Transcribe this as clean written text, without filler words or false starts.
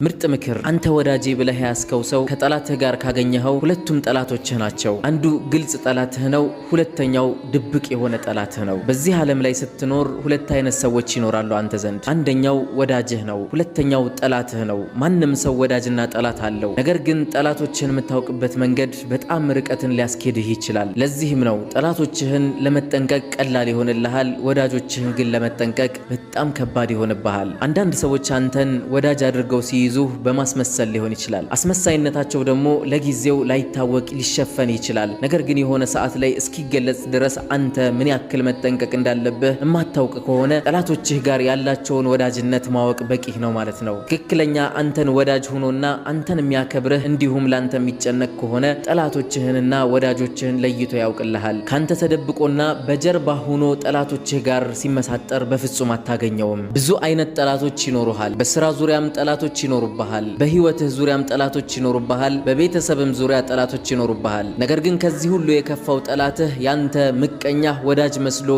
ምርጥ ምክር አንተ ወዳጄ ብለህ ያስከው ሰው ከጠላትህ ጋር ካገኘኸው ሁለቱም ጠላቶችህ ናቸው። አንዱ ግልጽ ጠላትህ ነው፣ ሁለተኛው ድብቅ የሆነ ጠላትህ ነው። በዚህ ዓለም ላይ ስትኖር ሁለት አይነት ሰዎች ይኖራሉ አንተ ዘንድ። አንደኛው ወዳጅህ ነው፣ ሁለተኛው ጠላትህ ነው። ማንም ሰው ወዳጅና ጠላት አለው። ነገር ግን ጠላቶችህን የምታውቅበት መንገድ በጣም ርቀትን ሊያስኬድህ ይችላል። ለዚህም ነው ጠላቶችህን ለመጠንቀቅ ቀላል ይሆንልሃል፣ ወዳጆችህን ግን ለመጠንቀቅ በጣም ከባድ ይሆንብሃል። አንዳንድ ሰዎች አንተን ወዳጅ አድርገው ሲይዙ በማስመሰል ሊሆን ይችላል። አስመሳይነታቸው ደግሞ ለጊዜው ላይታወቅ ሊሸፈን ይችላል። ነገር ግን የሆነ ሰዓት ላይ እስኪገለጽ ድረስ አንተ ምን ያክል መጠንቀቅ እንዳለብህ የማታውቅ ከሆነ ጠላቶችህ ጋር ያላቸውን ወዳጅነት ማወቅ በቂህ ነው ማለት ነው። ትክክለኛ አንተን ወዳጅ ሆኖና አንተን የሚያከብርህ እንዲሁም ላንተ የሚጨነቅ ከሆነ ጠላቶችህንና ወዳጆችህን ለይቶ ያውቅልሃል። ካንተ ተደብቆና በጀርባ ሆኖ ጠላቶችህ ጋር ሲመሳጠር በፍጹም አታገኘውም። ብዙ አይነት ጠላቶች ይኖሩሃል። በስራ ዙሪያም ጠላቶች ይኖሩብሃል። በህይወትህ ዙሪያም ጠላቶች ይኖሩብሃል። በቤተሰብም ዙሪያ ጠላቶች ይኖሩብሃል። ነገር ግን ከዚህ ሁሉ የከፋው ጠላትህ ያንተ ምቀኛ ወዳጅ መስሎ